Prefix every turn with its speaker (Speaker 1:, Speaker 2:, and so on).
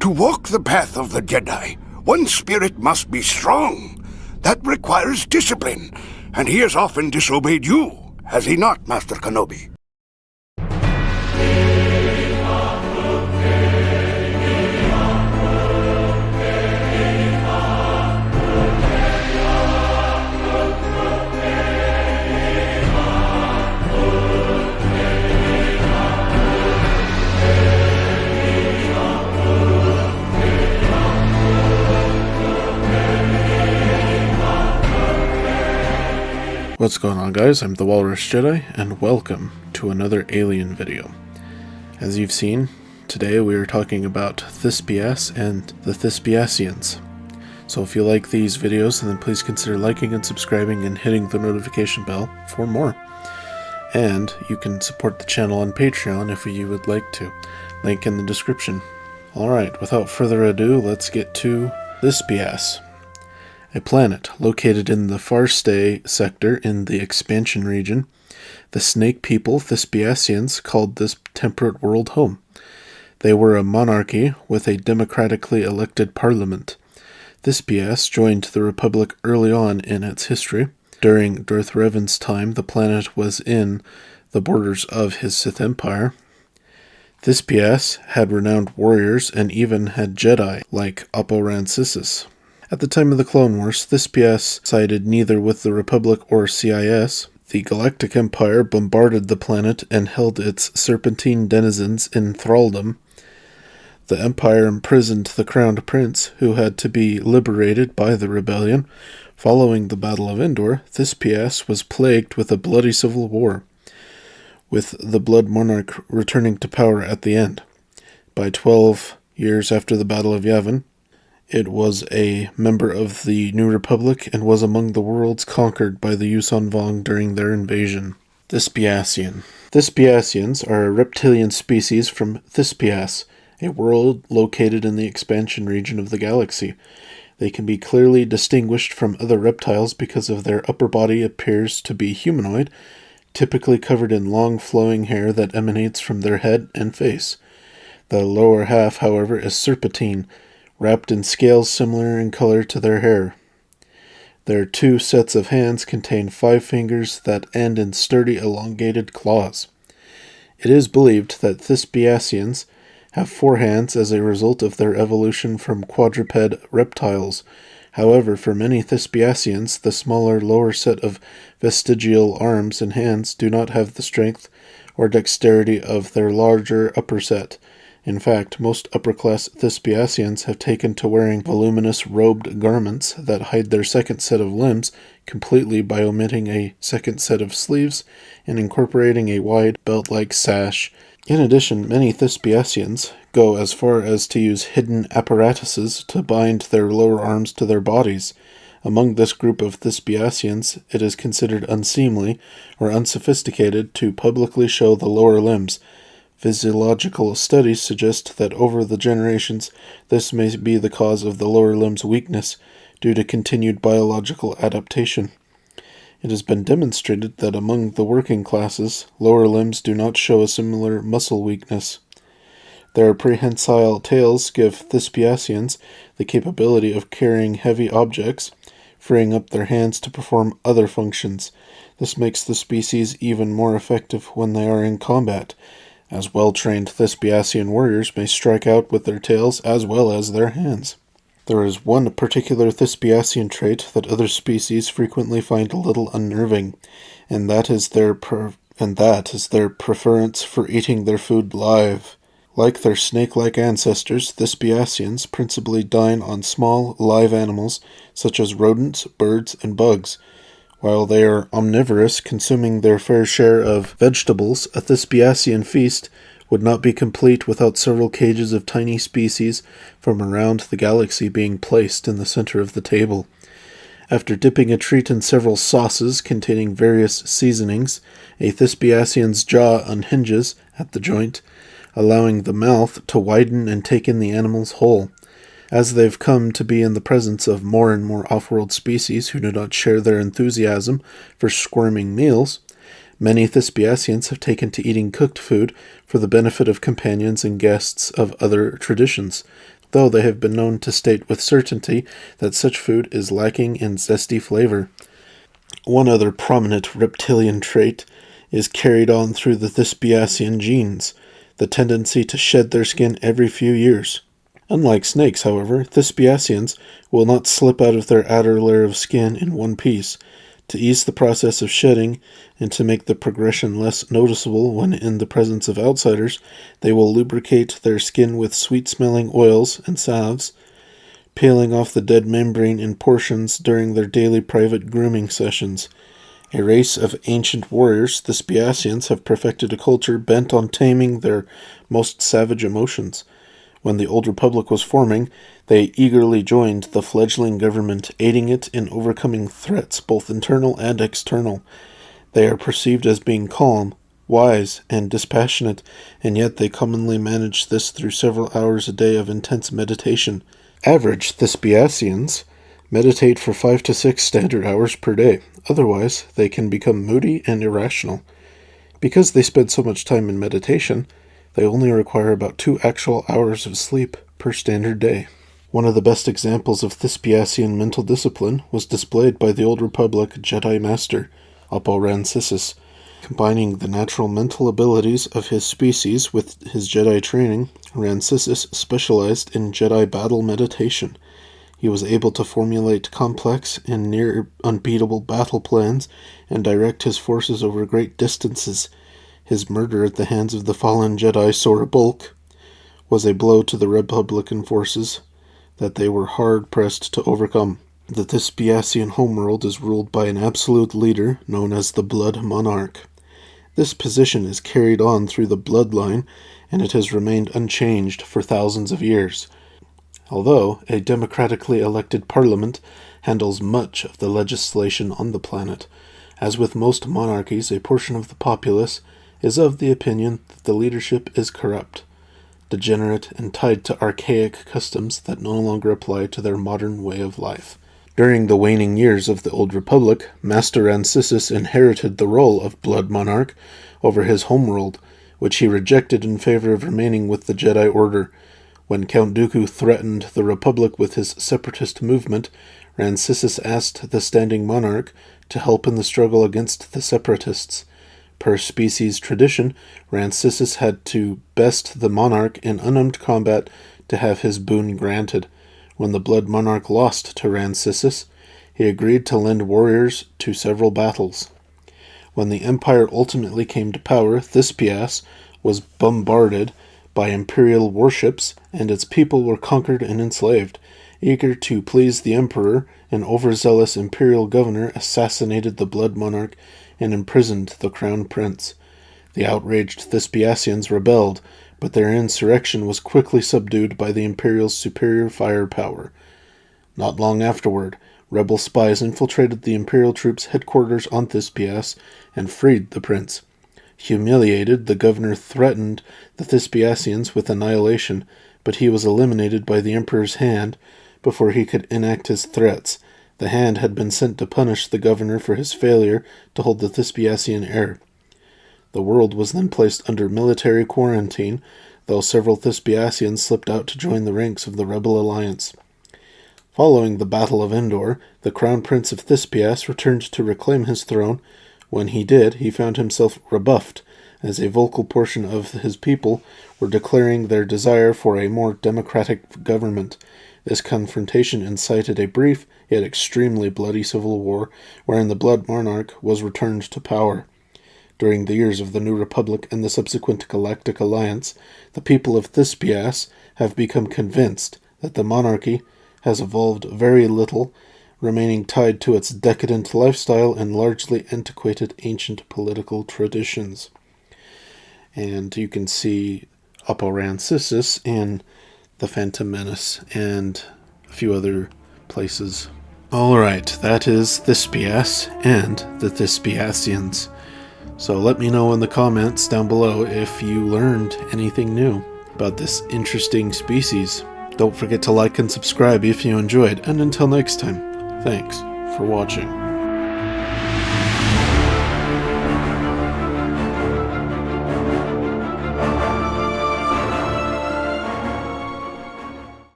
Speaker 1: To walk the path of the Jedi, one's spirit must be strong. That requires discipline, and he has often disobeyed you, has he not, Master Kenobi?
Speaker 2: What's going on, guys? I'm the Walrus Jedi, and welcome to another Alien video. As you've seen, today we are talking about Thisspias and the Thisspiasians. So if you like these videos, then please consider liking and subscribing and hitting the notification bell for more. And you can support the channel on Patreon if you would like to. Link in the description. Alright, without further ado, let's get to Thisspias. A planet located in the Farstay sector in the expansion region. The snake people, Thisspiasians, called this temperate world home. They were a monarchy with a democratically elected parliament. Thisspias joined the Republic early on in its history. During Darth Revan's time, the planet was in the borders of his Sith Empire. Thisspias had renowned warriors and even had Jedi like Oppo Rancisis. At the time of the Clone Wars, Thisspias sided neither with the Republic or CIS. The Galactic Empire bombarded the planet and held its serpentine denizens in thraldom. The Empire imprisoned the Crowned Prince, who had to be liberated by the rebellion. Following the Battle of Endor, Thisspias was plagued with a bloody civil war, with the Blood Monarch returning to power at the end. By 12 years after the Battle of Yavin, it was a member of the New Republic and was among the worlds conquered by the Yuuzhan Vong during their invasion. Thisspiasian. Thisspiasians are a reptilian species from Thisspias, a world located in the expansion region of the galaxy. They can be clearly distinguished from other reptiles because of their upper body appears to be humanoid, typically covered in long flowing hair that emanates from their head and face. The lower half, however, is serpentine, wrapped in scales similar in color to their hair. Their two sets of hands contain 5 fingers that end in sturdy elongated claws. It is believed that Thisspiasians have 4 hands as a result of their evolution from quadruped reptiles. However, for many Thisspiasians, the smaller lower set of vestigial arms and hands do not have the strength or dexterity of their larger upper set. In fact, most upper-class Thisspiasians have taken to wearing voluminous robed garments that hide their second set of limbs completely by omitting a second set of sleeves and incorporating a wide belt-like sash. In addition, many Thisspiasians go as far as to use hidden apparatuses to bind their lower arms to their bodies. Among this group of Thisspiasians, it is considered unseemly or unsophisticated to publicly show the lower limbs. Physiological studies suggest that over the generations, this may be the cause of the lower limb's weakness due to continued biological adaptation. It has been demonstrated that among the working classes, lower limbs do not show a similar muscle weakness. Their prehensile tails give Thisspiasians the capability of carrying heavy objects, freeing up their hands to perform other functions. This makes the species even more effective when they are in combat, as well-trained Thisspiasian warriors may strike out with their tails as well as their hands. There is one particular Thisspiasian trait that other species frequently find a little unnerving, and that is their preference for eating their food live. Like their snake-like ancestors, Thisspiasians principally dine on small, live animals such as rodents, birds, and bugs. While they are omnivorous, consuming their fair share of vegetables, a Thisspiasian feast would not be complete without several cages of tiny species from around the galaxy being placed in the center of the table. After dipping a treat in several sauces containing various seasonings, a Thisspiasian's jaw unhinges at the joint, allowing the mouth to widen and take in the animal's whole. As they've come to be in the presence of more and more off-world species who do not share their enthusiasm for squirming meals, many Thisspiasians have taken to eating cooked food for the benefit of companions and guests of other traditions. though they have been known to state with certainty that such food is lacking in zesty flavor. One other prominent reptilian trait is carried on through the Thisspiasian genes, the tendency to shed their skin every few years. Unlike snakes, however, Thisspiasians will not slip out of their outer layer of skin in one piece. To ease the process of shedding and to make the progression less noticeable when in the presence of outsiders, they will lubricate their skin with sweet-smelling oils and salves, peeling off the dead membrane in portions during their daily private grooming sessions. A race of ancient warriors, the Thisspiasians have perfected a culture bent on taming their most savage emotions. When the Old Republic was forming, they eagerly joined the fledgling government, aiding it in overcoming threats, both internal and external. They are perceived as being calm, wise, and dispassionate, and yet they commonly manage this through several hours a day of intense meditation. Average Thisspiasians meditate for 5 to 6 standard hours per day. Otherwise, they can become moody and irrational. Because they spend so much time in meditation, they only require about 2 actual hours of sleep per standard day. One of the best examples of Thisspiasian mental discipline was displayed by the Old Republic Jedi Master, Rancisis. Combining the natural mental abilities of his species with his Jedi training, Rancisis specialized in Jedi battle meditation. He was able to formulate complex and near unbeatable battle plans and direct his forces over great distances. His murder at the hands of the fallen Jedi Sora Bulk was a blow to the Republican forces that they were hard-pressed to overcome. The Thisspiasian homeworld is ruled by an absolute leader known as the Blood Monarch. This position is carried on through the bloodline, and it has remained unchanged for thousands of years. Although a democratically elected parliament handles much of the legislation on the planet, as with most monarchies, a portion of the populace is of the opinion that the leadership is corrupt, degenerate, and tied to archaic customs that no longer apply to their modern way of life. During the waning years of the Old Republic, Master Rancisis inherited the role of Blood Monarch over his homeworld, which he rejected in favor of remaining with the Jedi Order. When Count Dooku threatened the Republic with his separatist movement, Rancisis asked the standing monarch to help in the struggle against the separatists. Per species tradition, Rancisis had to best the monarch in unarmed combat to have his boon granted. When the Blood Monarch lost to Rancisis, he agreed to lend warriors to several battles. When the Empire ultimately came to power, Thisspias was bombarded by imperial warships, and its people were conquered and enslaved. Eager to please the Emperor, an overzealous imperial governor assassinated the Blood Monarch and imprisoned the Crown Prince. The outraged Thisspiasians rebelled, but their insurrection was quickly subdued by the Imperial's superior firepower. Not long afterward, rebel spies infiltrated the Imperial troops' headquarters on Thisspias and freed the prince. Humiliated, the governor threatened the Thisspiasians with annihilation, but he was eliminated by the Emperor's hand before he could enact his threats. The hand had been sent to punish the governor for his failure to hold the Thisspiasian heir. The world was then placed under military quarantine, though several Thisspiasians slipped out to join the ranks of the rebel alliance. Following the Battle of Endor, the Crown Prince of Thisspias returned to reclaim his throne. When he did, he found himself rebuffed, as a vocal portion of his people were declaring their desire for a more democratic government. This confrontation incited a brief, yet extremely bloody civil war, wherein the Blood Monarch was returned to power. During the years of the New Republic and the subsequent Galactic Alliance, the people of Thisspias have become convinced that the monarchy has evolved very little, remaining tied to its decadent lifestyle and largely antiquated ancient political traditions. And you can see Rancisis in The Phantom Menace and a few other places. Alright, that is Thisspias and the Thisspiasians. So let me know in the comments down below if you learned anything new about this interesting species. Don't forget to like and subscribe if you enjoyed, and until next time, thanks for watching.